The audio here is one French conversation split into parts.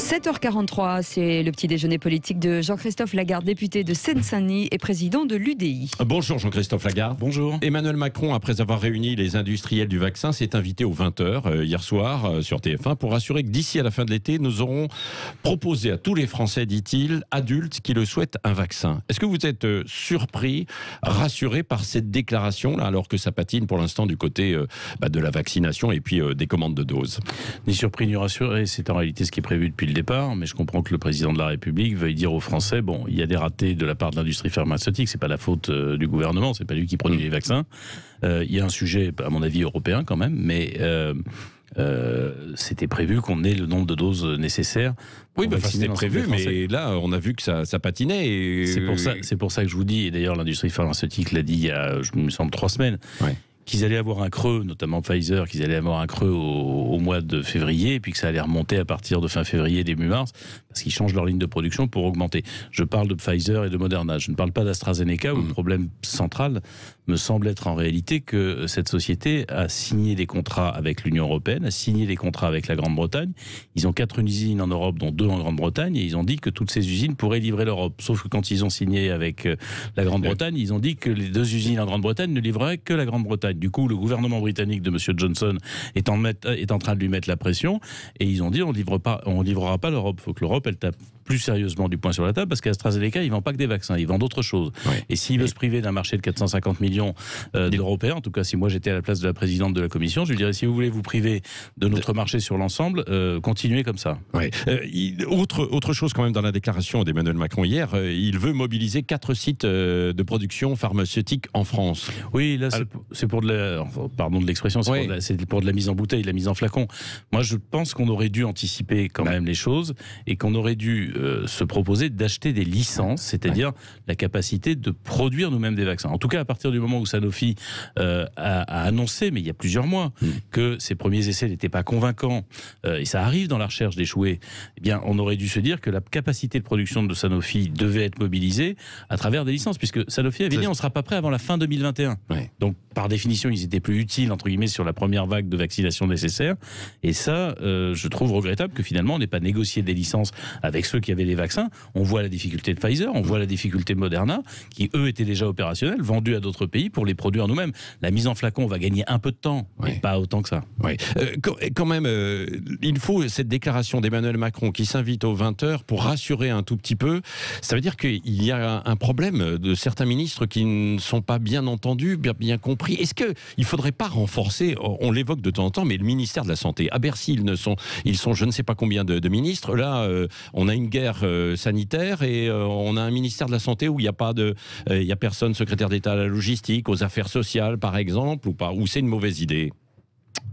7h43, c'est le petit déjeuner politique de Jean-Christophe Lagarde, député de Seine-Saint-Denis et président de l'UDI. Bonjour Jean-Christophe Lagarde. Bonjour. Emmanuel Macron, après avoir réuni les industriels du vaccin, s'est invité aux 20h hier soir sur TF1 pour assurer que d'ici à la fin de l'été, nous aurons proposé à tous les Français, dit-il, adultes qui le souhaitent, un vaccin. Est-ce que vous êtes surpris, rassuré par cette déclaration, là, alors que ça patine pour l'instant du côté de la vaccination et puis des commandes de doses? Ni surpris ni rassuré, c'est en réalité ce qui est prévu depuis le départ, mais je comprends que le président de la République veuille dire aux Français, bon, il y a des ratés de la part de l'industrie pharmaceutique, c'est pas la faute du gouvernement, c'est pas lui qui produit les vaccins. Il y a un sujet, à mon avis, européen quand même, mais c'était prévu qu'on ait le nombre de doses nécessaires. Oui, c'était prévu, mais là, on a vu que ça patinait. Et... C'est pour ça que je vous dis, et d'ailleurs l'industrie pharmaceutique l'a dit il y a, je me semble, 3 semaines, qu'ils allaient avoir un creux, notamment Pfizer, qu'ils allaient avoir un creux au mois de février, et puis que ça allait remonter à partir de fin février, début mars, parce qu'ils changent leur ligne de production pour augmenter. Je parle de Pfizer et de Moderna, je ne parle pas d'AstraZeneca, où le problème central me semble être en réalité que cette société a signé des contrats avec l'Union européenne, a signé des contrats avec la Grande-Bretagne. Ils ont 4 usines en Europe, dont 2 en Grande-Bretagne, et ils ont dit que toutes ces usines pourraient livrer l'Europe. Sauf que quand ils ont signé avec la Grande-Bretagne, ils ont dit que les 2 usines en Grande-Bretagne ne livreraient que la Grande-Bretagne. Du coup, le gouvernement britannique de M. Johnson est en train de lui mettre la pression, et ils ont dit on livrera pas l'Europe. Il faut que l'Europe, elle tape plus sérieusement du poing sur la table, parce qu'AstraZeneca, ils ne vendent pas que des vaccins, ils vendent d'autres choses. Et s'il veut se priver d'un marché de 450 millions d'Européens, en tout cas si moi j'étais à la place de la présidente de la Commission, je lui dirais si vous voulez vous priver de notre marché sur l'ensemble, continuez comme ça. Autre chose quand même dans la déclaration d'Emmanuel Macron hier, il veut mobiliser 4 sites de production pharmaceutique en France. Oui, là c'est pour de la, pardon de l'expression, c'est pour de la mise en bouteille, de la mise en flacon. Moi je pense qu'on aurait dû anticiper quand même les choses, et qu'on aurait dû se proposer d'acheter des licences, c'est-à-dire la capacité de produire nous-mêmes des vaccins. En tout cas, à partir du moment où Sanofi a annoncé, mais il y a plusieurs mois, que ses premiers essais n'étaient pas convaincants, et ça arrive dans la recherche d'échouer, eh bien, on aurait dû se dire que la capacité de production de Sanofi devait être mobilisée à travers des licences, puisque Sanofi avait dit on ne sera pas prêt avant la fin 2021. Donc, par définition, ils étaient plus utiles, entre guillemets, sur la première vague de vaccination nécessaire. Et ça, je trouve regrettable que finalement, on n'ait pas négocié des licences avec ceux qui avaient les vaccins. On voit la difficulté de Pfizer, on voit la difficulté de Moderna, qui eux étaient déjà opérationnels, vendus à d'autres pays pour les produire nous-mêmes. La mise en flacon, on va gagner un peu de temps, mais pas autant que ça. Quand même, il faut cette déclaration d'Emmanuel Macron qui s'invite aux 20h pour rassurer un tout petit peu. Ça veut dire qu'il y a un problème de certains ministres qui ne sont pas bien entendus, bien compris. Est-ce qu'il ne faudrait pas renforcer, on l'évoque de temps en temps, mais le ministère de la Santé, à Bercy, ils sont je ne sais pas combien de ministres. Là, on a une guerre sanitaire et on a un ministère de la Santé où il n'y a personne, secrétaire d'État à la logistique, aux affaires sociales par exemple, ou c'est une mauvaise idée?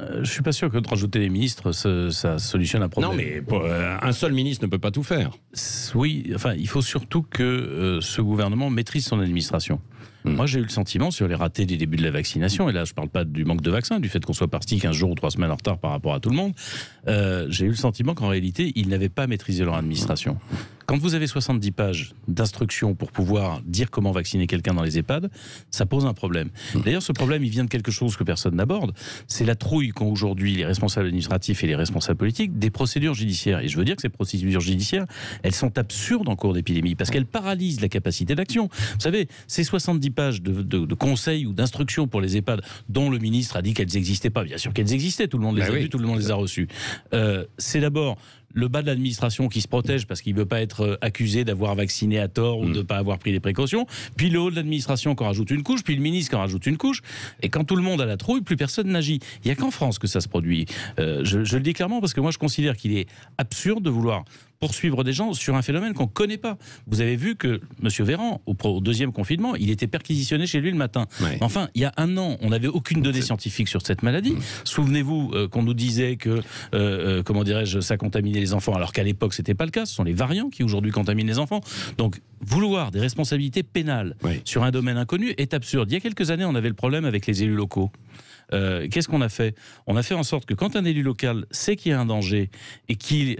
Je ne suis pas sûr que de rajouter les ministres, ça solutionne un problème. Non, mais un seul ministre ne peut pas tout faire. Oui, enfin, il faut surtout que ce gouvernement maîtrise son administration. Moi, j'ai eu le sentiment, sur les ratés des débuts de la vaccination, et là, je ne parle pas du manque de vaccins, du fait qu'on soit parti 15 jours ou 3 semaines en retard par rapport à tout le monde, j'ai eu le sentiment qu'en réalité, ils n'avaient pas maîtrisé leur administration. Quand vous avez 70 pages d'instructions pour pouvoir dire comment vacciner quelqu'un dans les EHPAD, ça pose un problème. D'ailleurs, ce problème, il vient de quelque chose que personne n'aborde, c'est la trouille qu'ont aujourd'hui les responsables administratifs et les responsables politiques des procédures judiciaires. Et je veux dire que ces procédures judiciaires, elles sont absurdes en cours d'épidémie, parce qu'elles paralysent la capacité d'action. Vous savez, ces 70 pages de conseils ou d'instructions pour les EHPAD, dont le ministre a dit qu'elles n'existaient pas. Bien sûr qu'elles existaient, tout le monde les a vues, tout le monde les a reçues. C'est d'abord le bas de l'administration qui se protège parce qu'il ne veut pas être accusé d'avoir vacciné à tort ou de ne pas avoir pris les précautions, puis le haut de l'administration qui en rajoute une couche, puis le ministre qui en rajoute une couche, et quand tout le monde a la trouille, plus personne n'agit. Il n'y a qu'en France que ça se produit. Je le dis clairement parce que moi je considère qu'il est absurde de vouloir poursuivre des gens sur un phénomène qu'on ne connaît pas. Vous avez vu que M. Véran, au deuxième confinement, il était perquisitionné chez lui le matin. Enfin, il y a 1 an, on n'avait aucune donnée scientifique sur cette maladie. Souvenez-vous qu'on nous disait que, comment dirais-je, ça contaminait les enfants, alors qu'à l'époque, ce n'était pas le cas. Ce sont les variants qui, aujourd'hui, contaminent les enfants. Donc, vouloir des responsabilités pénales sur un domaine inconnu est absurde. Il y a quelques années, on avait le problème avec les élus locaux. qu'est-ce qu'on a fait ? On a fait en sorte que quand un élu local sait qu'il y a un danger et qu'il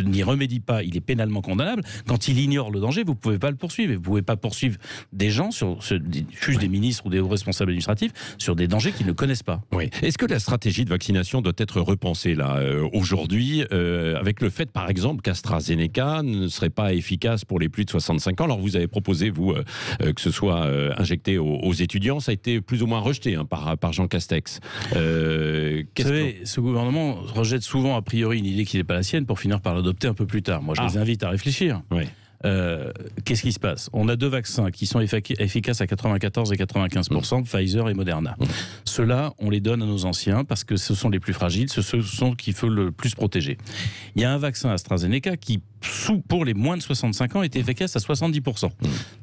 n'y remédie pas, il est pénalement condamnable. Quand il ignore le danger, vous ne pouvez pas le poursuivre. Vous ne pouvez pas poursuivre des gens, fût-ce des ministres ou des hauts responsables administratifs, sur des dangers qu'ils ne connaissent pas. Oui. Est-ce que la stratégie de vaccination doit être repensée là aujourd'hui, avec le fait, par exemple, qu'AstraZeneca ne serait pas efficace pour les plus de 65 ans? Alors vous avez proposé, vous, que ce soit injecté aux étudiants. Ça a été plus ou moins rejeté par Jean Castex. Vous savez, ce gouvernement rejette souvent a priori une idée qui n'est pas la sienne pour finir par l'adopter un peu plus tard. Moi, je les invite à réfléchir. Oui. Qu'est-ce qui se passe ? On a deux vaccins qui sont efficaces à 94 et 95%, Pfizer et Moderna. Ceux-là, on les donne à nos anciens parce que ce sont les plus fragiles, ce sont qu'il faut le plus protéger. Il y a un vaccin AstraZeneca qui, pour les moins de 65 ans, est efficace à 70%.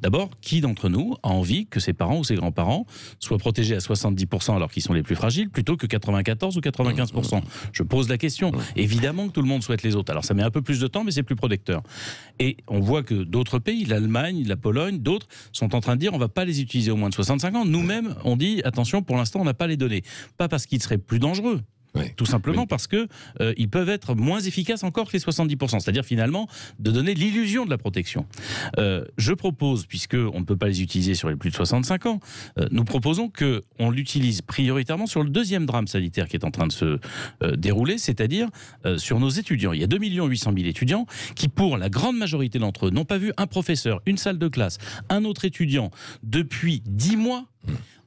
D'abord, qui d'entre nous a envie que ses parents ou ses grands-parents soient protégés à 70% alors qu'ils sont les plus fragiles, plutôt que 94 ou 95%? Je pose la question. Évidemment que tout le monde souhaite les autres. Alors ça met un peu plus de temps, mais c'est plus protecteur. Et on voit que d'autres pays, l'Allemagne, la Pologne, d'autres, sont en train de dire on ne va pas les utiliser au moins de 65 ans. Nous-mêmes, on dit attention, pour l'instant, on n'a pas les données. Pas parce qu'ils seraient plus dangereux. Oui. Tout simplement parce que ils peuvent être moins efficaces encore que les 70%. C'est-à-dire finalement de donner l'illusion de la protection. Je propose, puisque on ne peut pas les utiliser sur les plus de 65 ans, nous proposons qu'on l'utilise prioritairement sur le deuxième drame sanitaire qui est en train de se dérouler, c'est-à-dire sur nos étudiants. Il y a 2 800 000 étudiants qui, pour la grande majorité d'entre eux, n'ont pas vu un professeur, une salle de classe, un autre étudiant depuis 10 mois.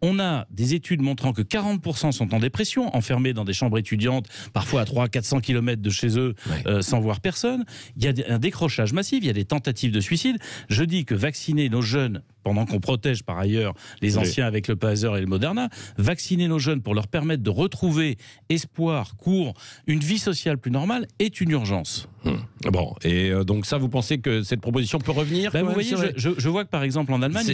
On a des études montrant que 40% sont en dépression, enfermés dans des chambres étudiantes, parfois à 300-400 km de chez eux, sans voir personne. Il y a un décrochage massif, il y a des tentatives de suicide. Je dis que vacciner nos jeunes, pendant qu'on protège par ailleurs les anciens avec le Pfizer et le Moderna, vacciner nos jeunes pour leur permettre de retrouver espoir, cours, une vie sociale plus normale est une urgence. Bon, et donc ça, vous pensez que cette proposition peut revenir? Vous voyez, je vois que par exemple en Allemagne,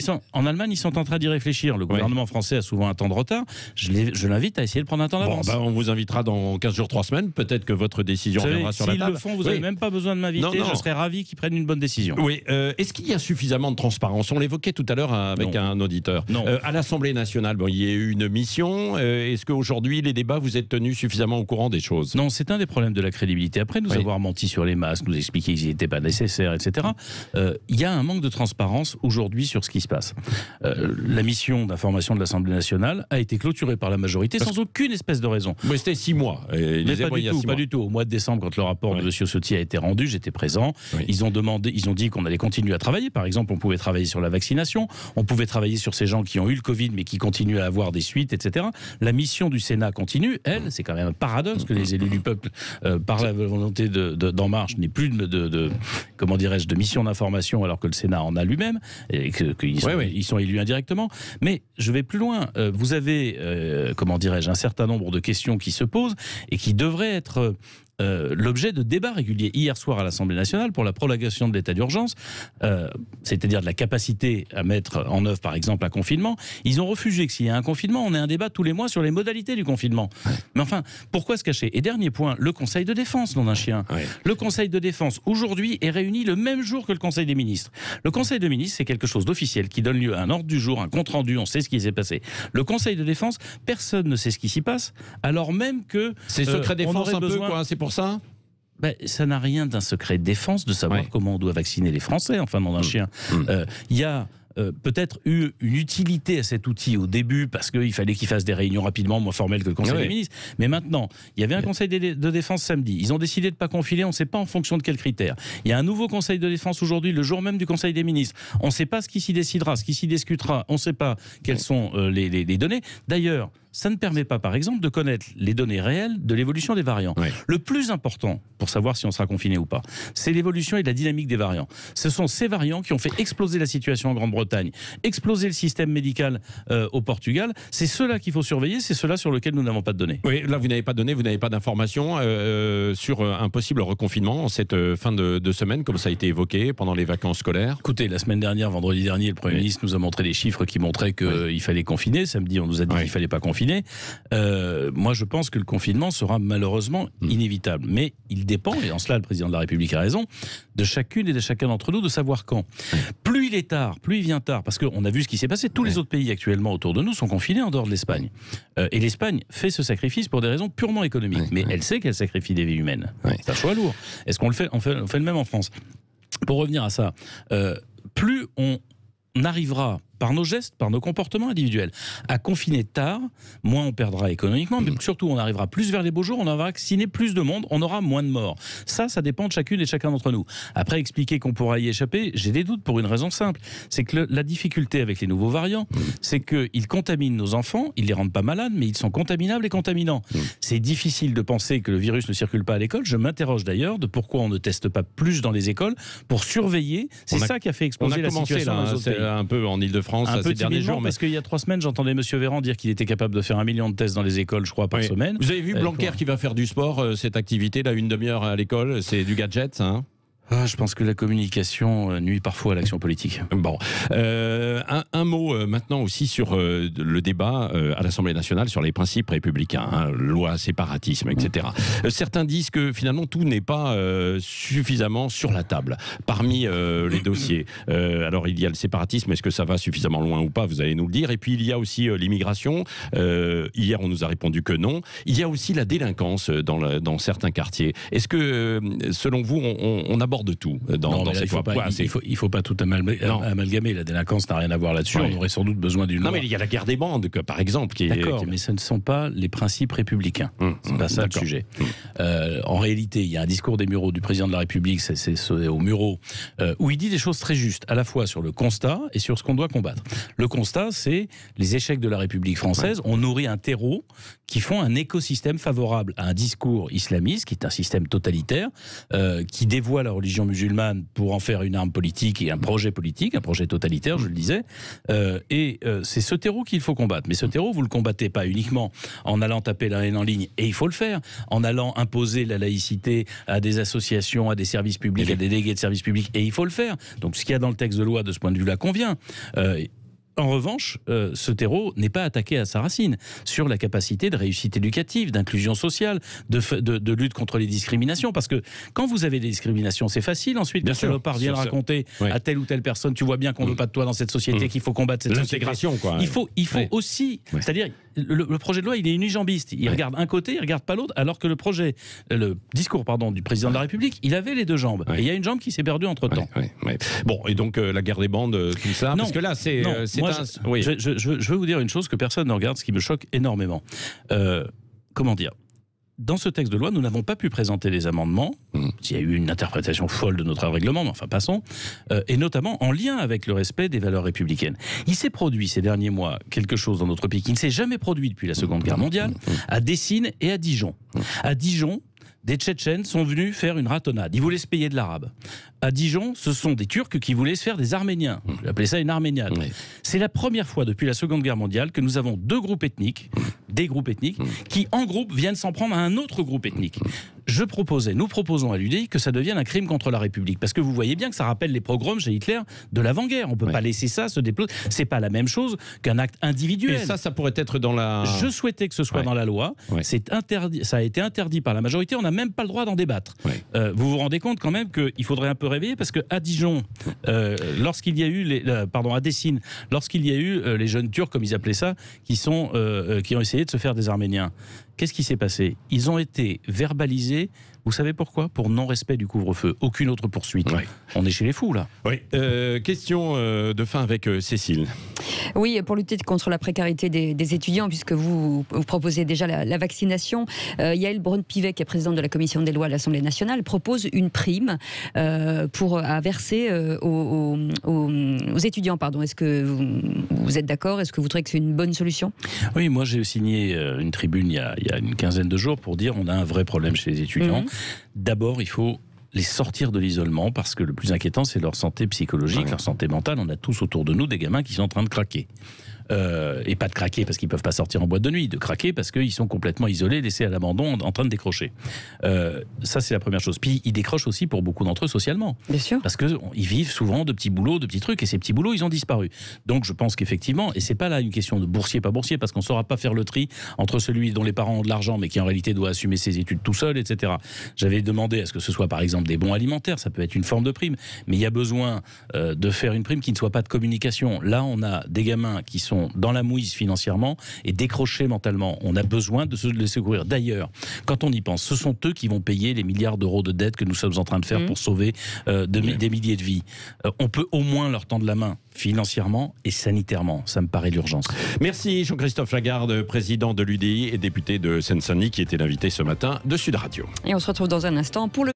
ils sont en train d'y réfléchir. Le gouvernement français a souvent un temps de retard. Je l'invite à essayer de prendre un temps d'avance. On vous invitera dans 15 jours, 3 semaines. Peut-être que votre décision reviendra sur la table. S'ils le font, vous n'avez même pas besoin de m'inviter. Je serais ravi qu'ils prennent une bonne décision. Oui. Est-ce qu'il y a suffisamment de transparence? On l'évoquait tout à l'heure avec un auditeur. À l'Assemblée nationale, il y a eu une mission. Est-ce qu'aujourd'hui, les débats, vous êtes tenus suffisamment au courant des choses? Non, c'est un des problèmes de la crédibilité. Après nous avoir menti sur les masques, nous expliquer qu'ils n'étaient pas nécessaires, etc. Il y a un manque de transparence aujourd'hui sur ce qui se passe. La mission d'information de l'Assemblée nationale a été clôturée par la majorité sans aucune espèce de raison. Mais c'était 6 mois. Pas du tout. Au mois de décembre, quand le rapport de M. Ciotti a été rendu, j'étais présent. Ils ont dit qu'on allait continuer à travailler. Par exemple, on pouvait travailler sur la vaccination, on pouvait travailler sur ces gens qui ont eu le Covid mais qui continuent à avoir des suites, etc. La mission du Sénat continue. Elle, c'est quand même un paradoxe que les élus du peuple, par la volonté d'En Marche, n'aient plus de mission d'information alors que le Sénat en a lui-même et qu'ils sont élus indirectement. Mais je vais plus loin. Vous avez, un certain nombre de questions qui se posent et qui devraient être l'objet de débats réguliers. Hier soir à l'Assemblée nationale, pour la prolongation de l'état d'urgence, c'est-à-dire de la capacité à mettre en œuvre, par exemple, un confinement, ils ont refusé que s'il y a un confinement, on ait un débat tous les mois sur les modalités du confinement. Mais enfin, pourquoi se cacher? Et dernier point, le Conseil de défense, nom d'un chien. Le Conseil de défense, aujourd'hui, est réuni le même jour que le Conseil des ministres. Le Conseil des ministres, c'est quelque chose d'officiel qui donne lieu à un ordre du jour, un compte-rendu, on sait ce qui s'est passé. Le Conseil de défense, personne ne sait ce qui s'y passe, alors même que... C'est secret défense un peu, quoi, c'est pour ça? Ça n'a rien d'un secret de défense de savoir comment on doit vacciner les Français, enfin, nom d'un chien. Il y a peut-être eu une utilité à cet outil au début parce qu'il fallait qu'ils fassent des réunions rapidement moins formelles que le Conseil des ministres. Mais maintenant, il y avait un Conseil de défense samedi. Ils ont décidé de ne pas confiner, on ne sait pas en fonction de quels critères. Il y a un nouveau Conseil de défense aujourd'hui, le jour même du Conseil des ministres. On ne sait pas ce qui s'y décidera, ce qui s'y discutera. On ne sait pas quelles sont les données. D'ailleurs, ça ne permet pas, par exemple, de connaître les données réelles de l'évolution des variants. Le plus important pour savoir si on sera confiné ou pas, c'est l'évolution et la dynamique des variants. Ce sont ces variants qui ont fait exploser la situation en Grande-Bretagne, exploser le système médical au Portugal. C'est ceux-là qu'il faut surveiller, c'est ceux-là sur lesquels nous n'avons pas de données. Oui, là, vous n'avez pas de données, vous n'avez pas d'informations sur un possible reconfinement en cette fin de semaine, comme ça a été évoqué pendant les vacances scolaires. Écoutez, la semaine dernière, vendredi dernier, le Premier ministre nous a montré des chiffres qui montraient qu'il fallait confiner. Samedi, on nous a dit qu'il ne fallait pas confiner. confinés. Moi, je pense que le confinement sera malheureusement inévitable. Mais il dépend, et en cela le président de la République a raison, de chacune et de chacun d'entre nous de savoir quand. Plus il est tard, plus il vient tard, parce qu'on a vu ce qui s'est passé. Tous les autres pays actuellement autour de nous sont confinés en dehors de l'Espagne. Et l'Espagne fait ce sacrifice pour des raisons purement économiques. Mais elle sait qu'elle sacrifie des vies humaines. C'est un choix lourd. Est-ce qu'on le fait ? On fait le même en France. Pour revenir à ça, plus on arrivera par nos gestes, par nos comportements individuels, à confiner tard, moins on perdra économiquement, mais surtout on arrivera plus vers les beaux jours, on aura vacciné plus de monde, on aura moins de morts. Ça dépend de chacune et chacun d'entre nous. Après, expliquer qu'on pourra y échapper, j'ai des doutes pour une raison simple. C'est que la difficulté avec les nouveaux variants, c'est qu'ils contaminent nos enfants, ils les rendent pas malades, mais ils sont contaminables et contaminants. C'est difficile de penser que le virus ne circule pas à l'école. Je m'interroge d'ailleurs de pourquoi on ne teste pas plus dans les écoles pour surveiller. C'est ça qui a fait exploser la situation dans les autres pays. Un peu en Ile-de-France. Un peu ces derniers jours, parce qu'il y a 3 semaines, j'entendais M. Véran dire qu'il était capable de faire 1 million de tests dans les écoles, je crois, par semaine. Vous avez vu Blanquer qui va faire du sport, cette activité, là, 1 demi-heure à l'école, c'est du gadget, hein? Je pense que la communication nuit parfois à l'action politique. Bon, un mot maintenant aussi sur le débat à l'Assemblée nationale sur les principes républicains, hein, loi séparatisme, etc. Certains disent que finalement tout n'est pas suffisamment sur la table parmi les dossiers. Alors il y a le séparatisme, est-ce que ça va suffisamment loin ou pas, vous allez nous le dire. Et puis il y a aussi l'immigration. Hier on nous a répondu que non. Il y a aussi la délinquance dans certains quartiers. Est-ce que selon vous on aborde de tout dans cette fois. Il faut pas tout amalgamer. La délinquance n'a rien à voir là-dessus. On aurait sans doute besoin d'une loi. Non, mais il y a la guerre des bandes, par exemple. D'accord, mais ce ne sont pas les principes républicains. C'est pas ça le sujet. En réalité, il y a un discours des Mureaux du président de la République, c'est au Mureaux, où il dit des choses très justes, à la fois sur le constat et sur ce qu'on doit combattre. Le constat, c'est les échecs de la République française ont nourri un terreau qui font un écosystème favorable à un discours islamiste, qui est un système totalitaire, qui dévoie la religion musulmane pour en faire une arme politique et un projet totalitaire, je le disais. C'est ce terreau qu'il faut combattre. Mais ce terreau, vous ne le combattez pas uniquement en allant taper la haine en ligne, et il faut le faire, en allant imposer la laïcité à des associations, à des services publics, à des délégués de services publics, et il faut le faire. Donc ce qu'il y a dans le texte de loi, de ce point de vue-là, convient. En revanche, ce terreau n'est pas attaqué à sa racine sur la capacité de réussite éducative, d'inclusion sociale, de lutte contre les discriminations. Parce que quand vous avez des discriminations, c'est facile ensuite que salopard vienne raconter à telle ou telle personne, tu vois bien qu'on ne veut pas de toi dans cette société, qu'il faut combattre cette société. L'intégration, quoi. Il faut aussi, c'est-à-dire le projet de loi, il est unijambiste. Il regarde un côté, il regarde pas l'autre, alors que le discours du président de la République, il avait les deux jambes. Et il y a une jambe qui s'est perdue entre-temps. Bon, et donc la guerre des bandes, tout ça, parce que là, c'est je veux vous dire une chose que personne ne regarde, ce qui me choque énormément. Comment dire ? Dans ce texte de loi, nous n'avons pas pu présenter les amendements. Il y a eu une interprétation folle de notre règlement, mais enfin passons. Et notamment en lien avec le respect des valeurs républicaines. Il s'est produit ces derniers mois quelque chose dans notre pays qui ne s'est jamais produit depuis la Seconde Guerre mondiale, à Dessine et à Dijon. À Dijon, des Tchétchènes sont venus faire une ratonnade. Ils voulaient se payer de l'arabe. À Dijon, ce sont des Turcs qui voulaient se faire des Arméniens. J'appelais ça une arméniade. C'est la première fois depuis la Seconde Guerre mondiale que nous avons des groupes ethniques, qui en groupe viennent s'en prendre à un autre groupe ethnique. Nous proposons à l'UDI que ça devienne un crime contre la République. Parce que vous voyez bien que ça rappelle les pogroms chez Hitler de l'avant-guerre. On ne peut pas laisser ça se déployer. C'est pas la même chose qu'un acte individuel. Et ça pourrait être dans la... Je souhaitais que ce soit dans la loi. C'est interdit. Ça a été interdit par la majorité. On n'a même pas le droit d'en débattre. Vous vous rendez compte quand même qu'il faudrait un peu réveiller, parce qu'à Dijon, lorsqu'il y a eu à Dessine, lorsqu'il y a eu les jeunes Turcs, comme ils appelaient ça, qui ont essayé de se faire des Arméniens. Qu'est-ce qui s'est passé ? Ils ont été verbalisés. Vous savez pourquoi ? Pour non-respect du couvre-feu. Aucune autre poursuite. On est chez les fous, là. Question de fin avec Cécile. Oui, pour lutter contre la précarité des étudiants, puisque vous proposez déjà la vaccination, Yaël Braun-Pivet, qui est présidente de la commission des lois à l'Assemblée nationale, propose une prime à verser aux étudiants. Est-ce que vous êtes d'accord ? Est-ce que vous trouvez que c'est une bonne solution ? Oui, moi j'ai signé une tribune il y a une quinzaine de jours pour dire on a un vrai problème chez les étudiants. D'abord, il faut les sortir de l'isolement, parce que le plus inquiétant, c'est leur santé psychologique, leur santé mentale. On a tous autour de nous des gamins qui sont en train de craquer. et pas de craquer parce qu'ils peuvent pas sortir en boîte de nuit, de craquer parce qu'ils sont complètement isolés, laissés à l'abandon, en train de décrocher. Ça, c'est la première chose. Puis ils décrochent aussi pour beaucoup d'entre eux socialement. Bien sûr. Parce qu'ils vivent souvent de petits boulots, de petits trucs, et ces petits boulots, ils ont disparu. Donc je pense qu'effectivement, et c'est pas là une question de boursier, pas boursier, parce qu'on saura pas faire le tri entre celui dont les parents ont de l'argent, mais qui en réalité doit assumer ses études tout seul, etc. J'avais demandé à ce que ce soit par exemple des bons alimentaires, ça peut être une forme de prime, mais il y a besoin de faire une prime qui ne soit pas de communication. Là, on a des gamins qui sont dans la mouise financièrement et décrochés mentalement. On a besoin de les secourir. D'ailleurs, quand on y pense, ce sont eux qui vont payer les milliards d'euros de dettes que nous sommes en train de faire pour sauver des milliers de vies. On peut au moins leur tendre la main financièrement et sanitairement. Ça me paraît l'urgence. Merci Jean-Christophe Lagarde, président de l'UDI et député de Seine-Saint-Denis, qui était l'invité ce matin de Sud Radio. Et on se retrouve dans un instant pour le